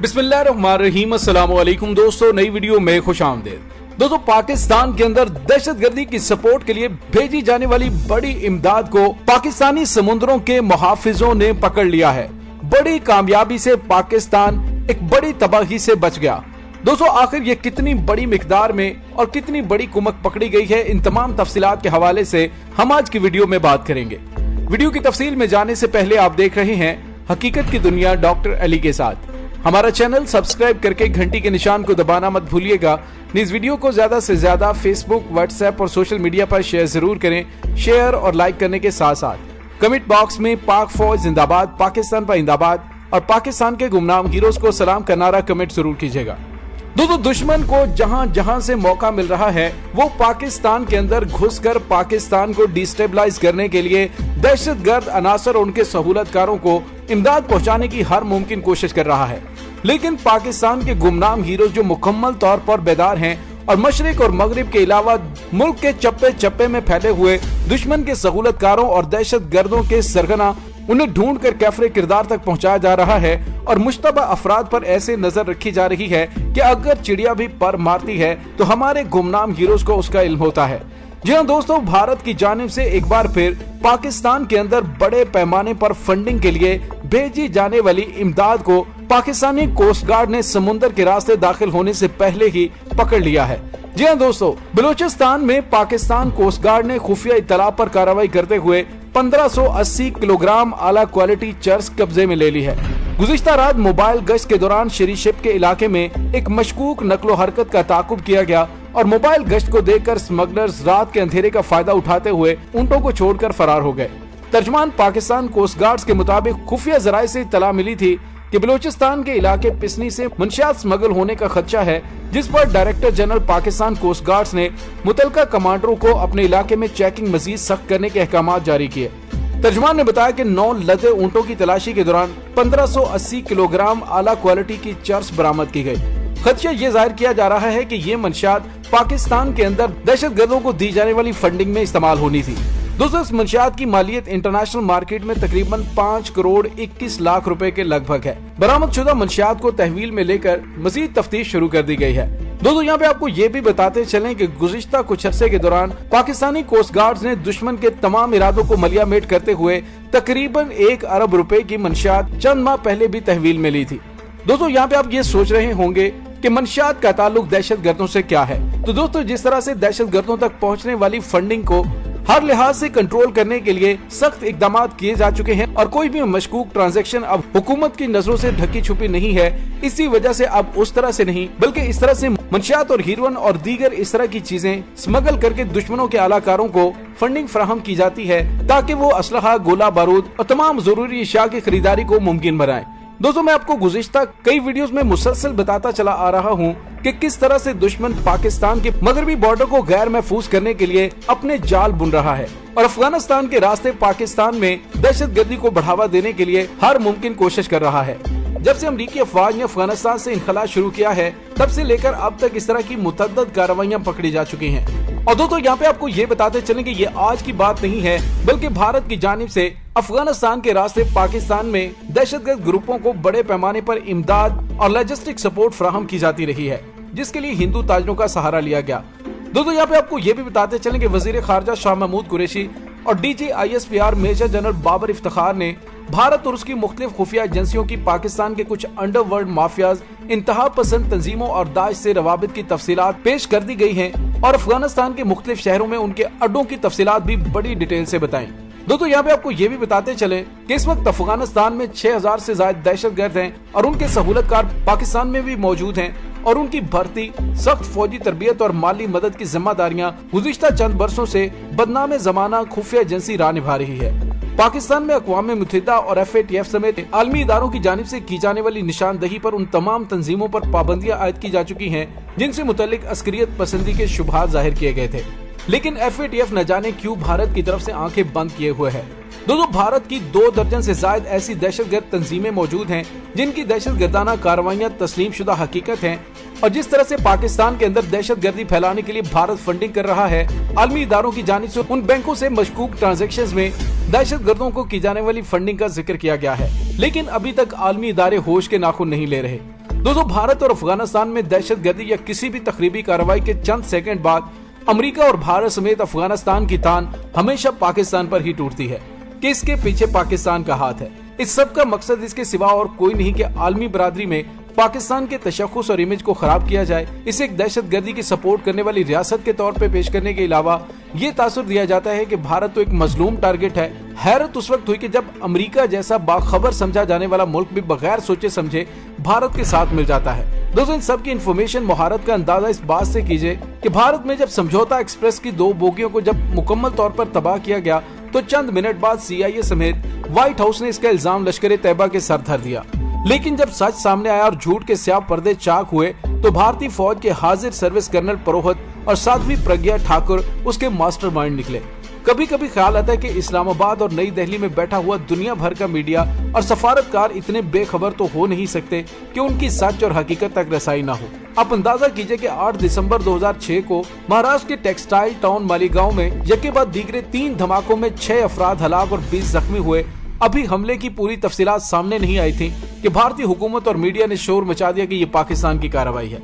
बिस्मिल्लाहिर्रहमानिर्रहीम। अस्सलाम वालेकुम दोस्तों, नई वीडियो में खुशामदीद। दोस्तों, पाकिस्तान के अंदर दहशतगर्दी की सपोर्ट के लिए भेजी जाने वाली बड़ी इमदाद को पाकिस्तानी समुद्रों के मुहाफिजों ने पकड़ लिया है। बड़ी कामयाबी से पाकिस्तान एक बड़ी तबाही से बच गया। दोस्तों, आखिर ये कितनी बड़ी मिकदार में और कितनी बड़ी कुमक पकड़ी गई है, इन तमाम तफसीलात के हवाले से हम आज की वीडियो में बात करेंगे। वीडियो की तफसील में जाने से पहले आप देख रहे हैं हकीकत की दुनिया डॉक्टर अली के साथ। हमारा चैनल सब्सक्राइब करके घंटी के निशान को दबाना मत भूलिएगा। इस वीडियो को ज्यादा से ज्यादा फेसबुक, व्हाट्सएप और सोशल मीडिया पर शेयर जरूर करें। शेयर और लाइक करने के साथ साथ कमेंट बॉक्स में पाक फौज जिंदाबाद, पाकिस्तान पाइंदाबाद और पाकिस्तान के गुमनाम हीरोज को सलाम का नारा कमेंट जरूर कीजिएगा। दोस्तों, दुश्मन को जहां जहां से मौका मिल रहा है वो पाकिस्तान के अंदर घुसकर पाकिस्तान को डिस्टेबलाइज करने के लिए दहशतगर्द अनासर और उनके सहूलतकारों को इमदाद पहुंचाने की हर मुमकिन कोशिश कर रहा है। लेकिन पाकिस्तान के गुमनाम हीरोज जो मुकम्मल तौर पर बेदार हैं और मशरिक और मगरिब के अलावा मुल्क के चप्पे चप्पे में फैले हुए दुश्मन के सहूलतकारों और दहशतगर्दों के सरगना उन्हें ढूंढ कर कैफरे किरदार तक पहुंचाया जा रहा है और मुश्तबा अफराद पर ऐसे नजर रखी जा रही है कि अगर चिड़िया भी पर मारती है तो हमारे गुमनाम हीरोज को उसका इल्म होता है। जी हाँ दोस्तों, भारत की जानिब से एक बार फिर पाकिस्तान के अंदर बड़े पैमाने पर फंडिंग के लिए भेजी जाने वाली इमदाद को पाकिस्तानी कोस्ट गार्ड ने समुद्र के रास्ते दाखिल होने से पहले ही पकड़ लिया है। जी हाँ दोस्तों, बलूचिस्तान में पाकिस्तान कोस्ट गार्ड ने खुफिया इत्तला पर कार्रवाई करते हुए 1580 किलोग्राम आला क्वालिटी चर्स कब्जे में ले ली है। गुज़िश्ता रात मोबाइल गश्त के दौरान शरीशिप के इलाके में एक मशकूक नकलो हरकत का ताकुब किया गया और मोबाइल गश्त को देखकर स्मगलर्स रात के अंधेरे का फायदा उठाते हुए ऊंटों को छोड़कर फरार हो गए। तर्जमान पाकिस्तान कोस्ट गार्ड के मुताबिक खुफिया जराये से इत्तला मिली थी कि बलूचिस्तान के इलाके पिसनी से मंशियात स्मगल होने का खदशा है, जिस पर director general Pakistan coast guards ने मुतलका कमांडरों को अपने इलाके में चेकिंग मजीद सख्त करने के अहकाम जारी किए। तर्जमान ने बताया कि 9 लदे ऊंटों की तलाशी के दौरान 1580 किलोग्राम आला क्वालिटी की चर्स बरामद की गई। खदशा ये जाहिर किया जा रहा है कि ये मंशियात पाकिस्तान के अंदर दहशतगर्दों को दी जाने वाली फंडिंग में इस्तेमाल होनी थी। दोस्तों, इस मंशियात की मालियत इंटरनेशनल मार्केट में तकरीबन 5 करोड़ 21 लाख रुपए के लगभग है। बरामद शुदा मंशियात को तहवील में लेकर मजीद तफ्तीश शुरू कर दी गई है। दोस्तों, यहाँ पे आपको ये भी बताते चलें कि गुज़िश्ता कुछ अरसे के दौरान पाकिस्तानी कोस्ट गार्ड्स ने दुश्मन के तमाम इरादों को मलियामेट करते हुए तकरीबन 1 अरब रुपए की मंशियात चंद माह पहले भी तहवील में ली थी। दोस्तों, यहाँ पे आप ये सोच रहे होंगे कि मंशियात का ताल्लुक दहशतगर्दों से क्या है। तो दोस्तों, जिस तरह से दहशतगर्दों तक पहुँचने वाली फंडिंग को हर लिहाज से कंट्रोल करने के लिए सख्त इकदाम किए जा चुके हैं और कोई भी मशकूक ट्रांजैक्शन अब हुकूमत की नजरों से ढकी छुपी नहीं है। इसी वजह से अब उस तरह से नहीं बल्कि इस तरह से मंशियात और हीरोइन और दीगर इस तरह की चीजें स्मगल करके दुश्मनों के आलाकारों को फंडिंग फराहम की जाती है ताकि वो असलहा, गोला बारूद और तमाम जरूरी अशिया की खरीदारी को मुमकिन बनाए। दोस्तों, मैं आपको गुज़िश्ता कई वीडियोस में मुसलसल बताता चला आ रहा हूँ कि किस तरह से दुश्मन पाकिस्तान के मगरबी बॉर्डर को गैर महफूज करने के लिए अपने जाल बुन रहा है और अफगानिस्तान के रास्ते पाकिस्तान में दहशतगर्दी को बढ़ावा देने के लिए हर मुमकिन कोशिश कर रहा है। जब से अमरीकी अफवाज ने अफगानिस्तान से इनखला शुरू किया है तब से लेकर अब तक इस तरह की मुतअद्दिद कार्रवाइयां पकड़ी जा चुकी हैं। और दोस्तों, यहाँ पे आपको ये बताते चलें कि ये आज की बात नहीं है बल्कि भारत की जानिब से अफगानिस्तान के रास्ते पाकिस्तान में दहशतगर्द ग्रुपों को बड़े पैमाने पर इमदाद और लॉजिस्टिक सपोर्ट फराहम की जाती रही है, जिसके लिए हिंदू ताजरों का सहारा लिया गया। दोस्तों, यहाँ पे आपको ये भी बताते चलें कि वजीर खारजा शाह महमूद कुरैशी और DGISPR major general Babar Iftikhar ने भारत और उसकी मुख्तलिफ खुफिया एजेंसियों की पाकिस्तान के कुछ अंडरवर्ल्ड माफियाज, इंतहा पसंद तंजीमों और दाइश से रवाबित की तफसीलात पेश कर दी गई हैं और अफगानिस्तान के मुख्तलिफ शहरों में उनके अड्डों की तफसीलात भी बड़ी डिटेल से बताएं। दोस्तों, यहाँ पे आपको ये भी बताते चले कि इस वक्त अफगानिस्तान में 6000 से ज्यादा दहशतगर्द हैं और उनके सहूलतकार पाकिस्तान में भी मौजूद हैं और उनकी भर्ती, सख्त फौजी तरबियत और माली मदद की जिम्मेदारियां गुज़िश्ता चंद बरसों से बदनाम जमाना खुफिया एजेंसी राह निभा रही है। पाकिस्तान में अक़वाम मुत्तहिदा और FATF समेत आलमी इदारों की जानिब से की जाने वाली निशानदही पर उन तमाम तंजीमों पर पाबंदियां आयद की जा चुकी हैं जिनसे मुतल्लिक अस्करियत पसंदी के शुबहात जाहिर किए गए थे। लेकिन FATF न जाने क्यों भारत की तरफ से आंखें बंद किए हुए है। दोस्तों, भारत की 2 दर्जन से ज्यादा ऐसी दहशतगर्द तंजीमें मौजूद हैं जिनकी दहशतगर्दाना कार्रवाइयां तस्लीम शुदा हकीकत हैं और जिस तरह से पाकिस्तान के अंदर दहशतगर्दी फैलाने के लिए भारत फंडिंग कर रहा है, आलमी इदारों की जानिब से उन बैंकों से मशकूक ट्रांजैक्शंस में दहशतगर्दों को की जाने वाली फंडिंग का जिक्र किया गया है, लेकिन अभी तक आलमी इदारे होश के नाखून नहीं ले रहे। दोस्तों, भारत और अफगानिस्तान में दहशतगर्दी या किसी भी तकरीबी कार्रवाई के चंद सेकंड बाद अमेरिका और भारत समेत अफगानिस्तान की तान हमेशा पाकिस्तान पर ही टूटती है कि इसके पीछे पाकिस्तान का हाथ है। इस सब का मकसद इसके सिवा और कोई नहीं कि आलमी बरादरी में पाकिस्तान के तशख्खुस और इमेज को खराब किया जाए, इसे एक दहशतगर्दी की सपोर्ट करने वाली रियासत के तौर पे पेश करने के अलावा ये तासुर दिया जाता है कि भारत तो एक मजलूम टारगेट है। हैरत उस वक्त हुई कि जब अमेरिका जैसा बाखबर समझा जाने वाला मुल्क भी बगैर सोचे समझे भारत के साथ मिल जाता है। दोस्तों, इन सब की इन्फॉर्मेशन मुहारत का अंदाजा इस बात से कीजिए कि भारत में जब समझौता एक्सप्रेस की 2 बोगियों को जब मुकम्मल तौर पर तबाह किया गया तो चंद मिनट बाद CIA समेत व्हाइट हाउस ने इसका इल्जाम लश्कर तैयबा के सर धर दिया। लेकिन जब सच सामने आया और झूठ के स्याह पर्दे चाक हुए तो भारतीय फौज के हाजिर सर्विस कर्नल पुरोहित और साध्वी प्रज्ञा ठाकुर उसके मास्टरमाइंड निकले। कभी कभी ख्याल आता है कि इस्लामाबाद और नई दिल्ली में बैठा हुआ दुनिया भर का मीडिया और सफारतकार इतने बेखबर तो हो नहीं सकते कि उनकी सच और हकीकत तक रसाई ना हो। आप अंदाजा कीजिए कि 8 दिसंबर 2006 को महाराष्ट्र के टेक्सटाइल टाउन मालीगांव में यके बाद दीगरे 3 धमाकों में 6 अफराद हलाक और 20 जख्मी हुए। अभी हमले की पूरी तफसीलात सामने नहीं आई थी कि भारतीय हुकूमत और मीडिया ने शोर मचा दिया कि ये पाकिस्तान की कार्रवाई है।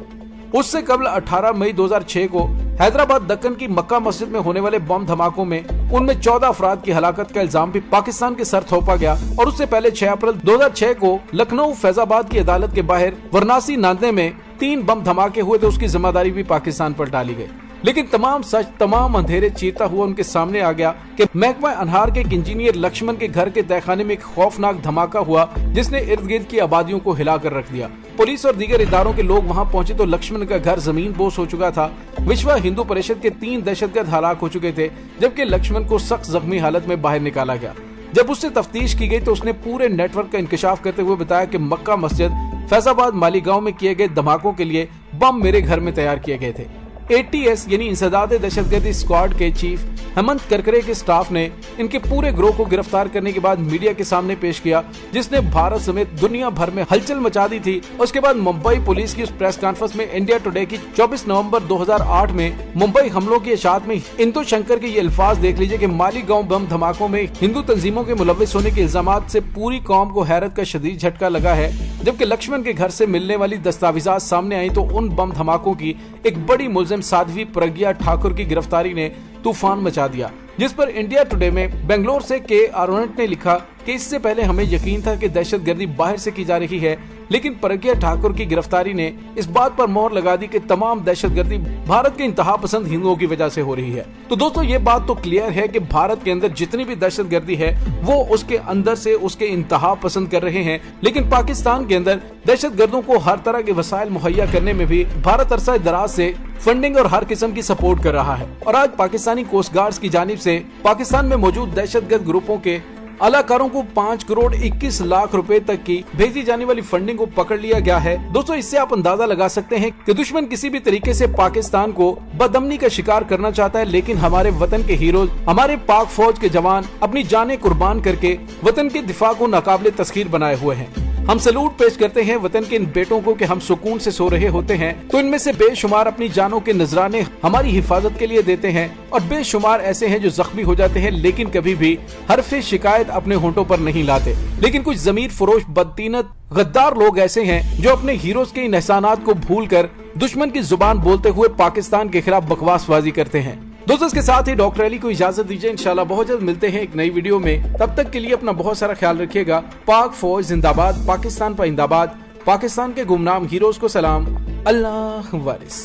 उससे कबल 18 मई 2006 को हैदराबाद दक्कन की मक्का मस्जिद में होने वाले बम धमाकों में उनमें 14 अफराद की हलाकत का इल्जाम भी पाकिस्तान के सर थोपा गया। और उससे पहले 6 अप्रैल 2006 को लखनऊ फैजाबाद की अदालत के बाहर वाराणसी नांदे में 3 बम धमाके हुए थे, उसकी जिम्मेदारी भी पाकिस्तान पर डाली गई। लेकिन तमाम सच तमाम अंधेरे चीरता हुआ उनके सामने आ गया कि महकमा अनहार के एक इंजीनियर लक्ष्मण के घर के तहखाने में एक खौफनाक धमाका हुआ जिसने इर्द गिर्द की आबादियों को हिला कर रख दिया। पुलिस और दीगर इदारों के लोग वहां पहुंचे तो लक्ष्मण का घर जमीन बोस हो चुका था। विश्व हिंदू परिषद के 3 दहशतगर्द हलाक हो चुके थे, जबकि लक्ष्मण को सख्त जख्मी हालत में बाहर निकाला गया। जब उससे तफ्तीश की गई तो उसने पूरे नेटवर्क का इंकशाफ करते हुए बताया कि मक्का मस्जिद फैजाबाद मालीगांव में किए गए धमाकों के लिए बम मेरे घर में तैयार किए गए थे। ATS यानी इंसदाद दहशतगर्दी स्क्वाड के चीफ हेमंत करकरे के स्टाफ ने इनके पूरे ग्रोह को गिरफ्तार करने के बाद मीडिया के सामने पेश किया, जिसने भारत समेत दुनिया भर में हलचल मचा दी थी। उसके बाद मुंबई पुलिस की उस प्रेस कॉन्फ्रेंस में इंडिया टुडे की 24 नवंबर 2008 में मुंबई हमलों की इशाअत में इंदु शंकर के ये अल्फाज देख लीजिए कि मालीगांव बम धमाकों में हिंदू तंजीमों के मुलविस होने के इल्जामात से पूरी कौम को हैरत का शदीद झटका लगा है। जबकि लक्ष्मण के घर से मिलने वाली दस्तावेजात सामने आई तो उन बम धमाकों की एक बड़ी मुलजिम साध्वी प्रज्ञा ठाकुर की गिरफ्तारी ने तूफान मचा दिया, जिस पर इंडिया टुडे में बेंगलोर से के आरोनट ने लिखा कि इससे पहले हमें यकीन था कि दहशतगर्दी बाहर से की जा रही है, लेकिन प्रज्ञा ठाकुर की गिरफ्तारी ने इस बात पर मोहर लगा दी कि तमाम दहशतगर्दी भारत के इंतहा पसंद हिंदुओं की वजह से हो रही है। तो दोस्तों, ये बात तो क्लियर है कि भारत के अंदर जितनी भी दहशतगर्दी है वो उसके अंदर से उसके इंतहा पसंद कर रहे हैं, लेकिन पाकिस्तान के अंदर दहशतगर्दों को हर तरह के वसाइल मुहैया करने में भी भारत अरसा दराज से फंडिंग और हर किस्म की सपोर्ट कर रहा है। और आज पाकिस्तानी कोस्ट गार्ड की जानिब से पाकिस्तान में मौजूद दहशतगर्द ग्रुपों के अलाकारों को 5 करोड़ 21 लाख रुपए तक की भेजी जाने वाली फंडिंग को पकड़ लिया गया है। दोस्तों, इससे आप अंदाजा लगा सकते हैं कि दुश्मन किसी भी तरीके से पाकिस्तान को बदअमनी का शिकार करना चाहता है, लेकिन हमारे वतन के हीरोज, हमारे पाक फौज के जवान अपनी जानें कुर्बान करके वतन के दिफा को नाकाबिले तस्खीर बनाए हुए हैं। हम सलूट पेश करते हैं वतन के इन बेटों को कि हम सुकून से सो रहे होते हैं तो इनमें से बेशुमार अपनी जानों के नजराने हमारी हिफाजत के लिए देते हैं, और बेशुमार ऐसे हैं जो जख्मी हो जाते हैं लेकिन कभी भी हरफे शिकायत अपने होंठों पर नहीं लाते। लेकिन कुछ जमीर फरोश बदतीनत गद्दार लोग ऐसे हैं जो अपने हीरोज के इन एहसानात को भूल कर दुश्मन की जुबान बोलते हुए पाकिस्तान के खिलाफ बकवासबाजी करते हैं। दोस्तों, इसके साथ ही डॉक्टर अली को इजाजत दीजिए। इंशाल्लाह बहुत जल्द मिलते हैं एक नई वीडियो में। तब तक के लिए अपना बहुत सारा ख्याल रखिएगा। पाक फौज जिंदाबाद, पाकिस्तान पाइंदाबाद, पाकिस्तान के गुमनाम हीरोज को सलाम, अल्लाह वारिस।